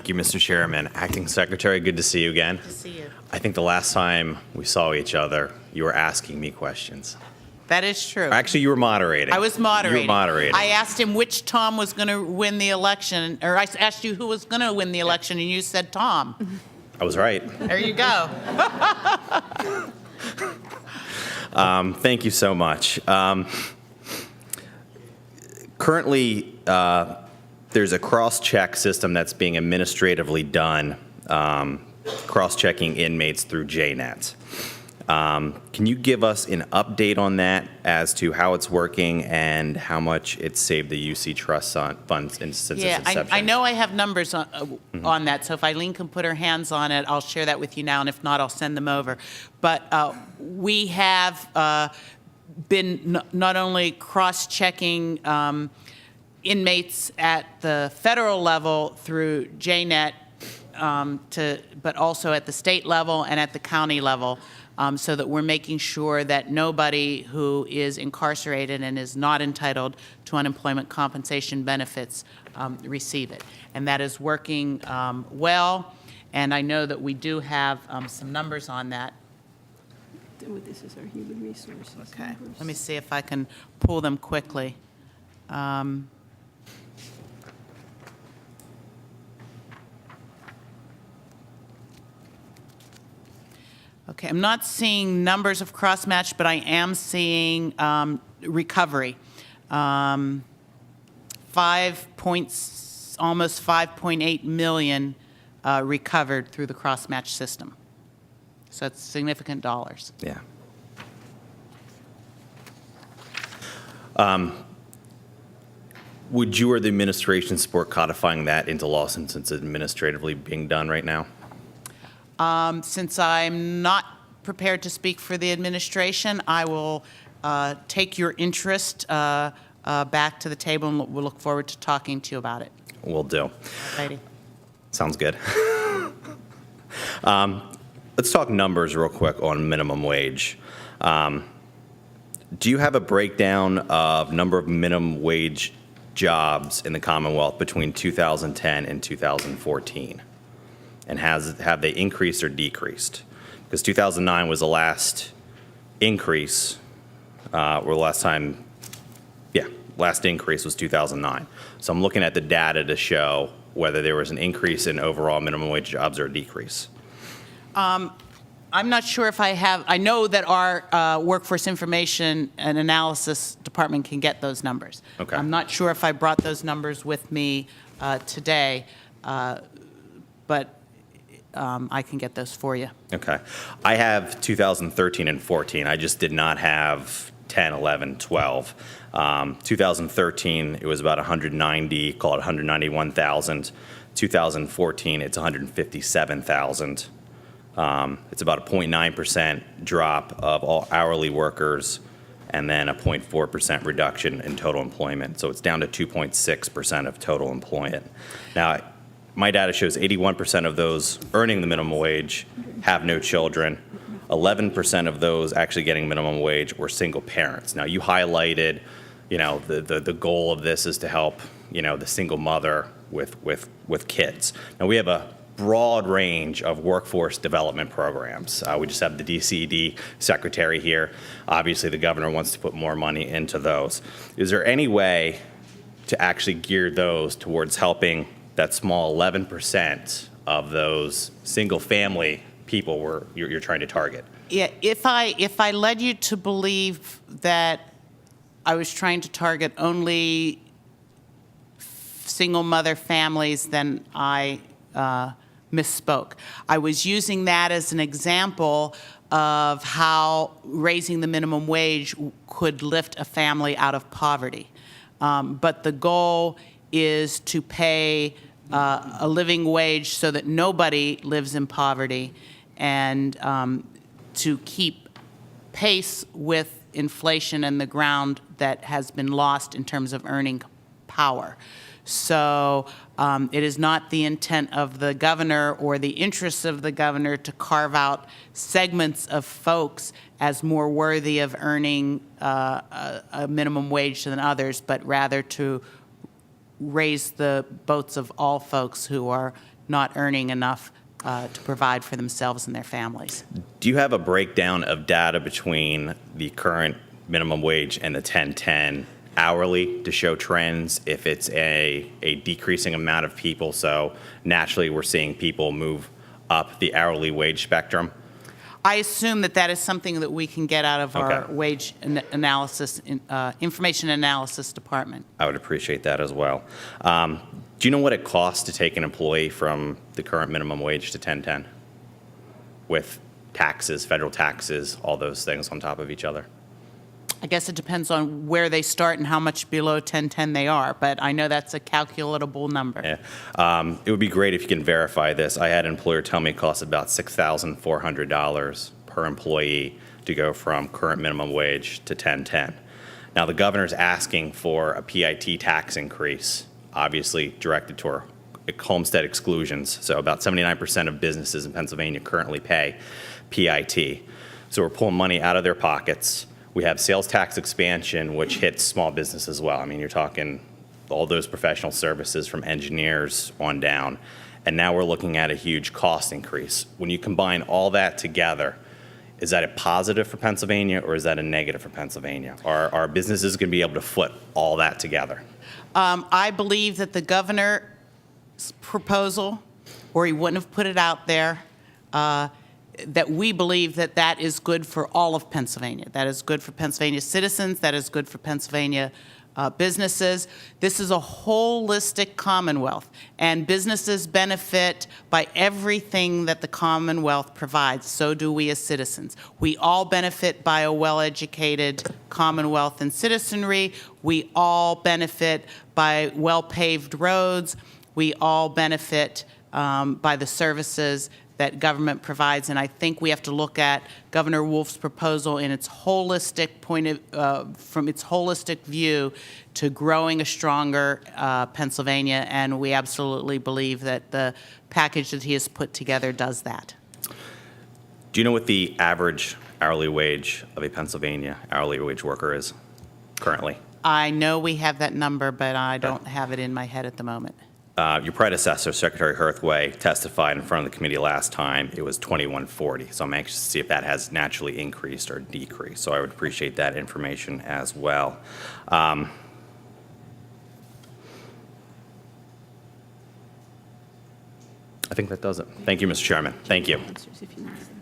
Thank you, Mr. Chairman. Acting Secretary, good to see you again. Good to see you. I think the last time we saw each other, you were asking me questions. That is true. Actually, you were moderating. I was moderating. You were moderating. I asked him which Tom was going to win the election, or I asked you who was going to win the election, and you said Tom. I was right. There you go. Thank you so much. Currently, there's a cross-check system that's being administratively done, cross-checking inmates through JNet. Can you give us an update on that as to how it's working and how much it's saved the UC Trust funds since its inception? I know I have numbers on that, so if Eileen can put her hands on it, I'll share that with you now, and if not, I'll send them over. But we have been not only cross-checking inmates at the federal level through JNet, but also at the state level and at the county level, so that we're making sure that nobody who is incarcerated and is not entitled to unemployment compensation benefits receive it. And that is working well, and I know that we do have some numbers on that. This is our human resources. Okay, numbers. let me see if I can pull them quickly. Okay, I'm not seeing numbers of cross-match, but I am seeing recovery. Almost 5.8 million recovered through the cross-match system. So it's significant dollars. Yeah. Would you or the administration support codifying that into law since it's administratively being done right now? Since I'm not prepared to speak for the administration, I will take your interest back to the table, and we'll look forward to talking to you about it. Will do. Righty. Sounds good. Let's talk numbers real quick on minimum wage. Do you have a breakdown of number of minimum wage jobs in the Commonwealth between 2010 and 2014? And have they increased or decreased? Because 2009 was the last increase, last increase was 2009. So I'm looking at the data to show whether there was an increase in overall minimum wage jobs or a decrease. I'm not sure if I have. I know that our Workforce Information and Analysis Department can get those numbers. Okay. I'm not sure if I brought those numbers with me today, but I can get those for you. Okay. I have 2013 and 14. I just did not have 10, 11, 12. 2013, it was about 190, call it 191,000. 2014, it's 157,000. It's about a 0.9% drop of all hourly workers and then a 0.4% reduction in total employment. So it's down to 2.6% of total employment. Now, my data shows 81% of those earning the minimum wage have no children. 11% of those actually getting minimum wage were single parents. Now, you highlighted, the goal of this is to help, the single mother with kids. Now, we have a broad range of workforce development programs. We just have the DCED secretary here. Obviously, the governor wants to put more money into those. Is there any way to actually gear those towards helping that small 11% of those single-family people you're trying to target? Yeah, if I led you to believe that I was trying to target only single mother families, then I misspoke. I was using that as an example of how raising the minimum wage could lift a family out of poverty. But the goal is to pay a living wage so that nobody lives in poverty, and to keep pace with inflation and the ground that has been lost in terms of earning power. So it is not the intent of the governor or the interests of the governor to carve out segments of folks as more worthy of earning a minimum wage than others, but rather to raise the boats of all folks who are not earning enough to provide for themselves and their families. Do you have a breakdown of data between the current minimum wage and the 1010 hourly to show trends if it's a decreasing amount of people? So naturally, we're seeing people move up the hourly wage spectrum. I assume that that is something that we can get out of our Okay. wage analysis, information analysis department. I would appreciate that as well. Do you know what it costs to take an employee from the current minimum wage to 1010 with taxes, federal taxes, all those things on top of each other? I guess it depends on where they start and how much below 1010 they are, but I know that's a calculatable number. Yeah. It would be great if you can verify this. I had an employer tell me it costs about $6,400 per employee to go from current minimum wage to 1010. Now, the governor's asking for a PIT tax increase, obviously directed toward homestead exclusions. So about 79% of businesses in Pennsylvania currently pay PIT. So we're pulling money out of their pockets. We have sales tax expansion, which hits small business as well. I mean, you're talking all those professional services from engineers on down. And now we're looking at a huge cost increase. When you combine all that together, is that a positive for Pennsylvania or is that a negative for Pennsylvania? Are businesses going to be able to foot all that together? I believe that the governor's proposal, or he wouldn't have put it out there, that we believe that that is good for all of Pennsylvania. That is good for Pennsylvania citizens. That is good for Pennsylvania businesses. This is a holistic Commonwealth, and businesses benefit by everything that the Commonwealth provides. So do we as citizens. We all benefit by a well-educated Commonwealth and citizenry. We all benefit by well-paved roads. We all benefit by the services that government provides, and I think we have to look at Governor Wolf's proposal in its holistic from its holistic view to growing a stronger Pennsylvania, and we absolutely believe that the package that he has put together does that. Do you know what the average hourly wage of a Pennsylvania hourly wage worker is currently? I know we have that number, but I don't have it in my head at the moment. Your predecessor, Secretary Herthway, testified in front of the committee last time. It was $21.40. So I'm anxious to see if that has naturally increased or decreased. So I would appreciate that information as well. I think that does it. Thank you, Mr. Chairman. Thank you. Answers if you need them.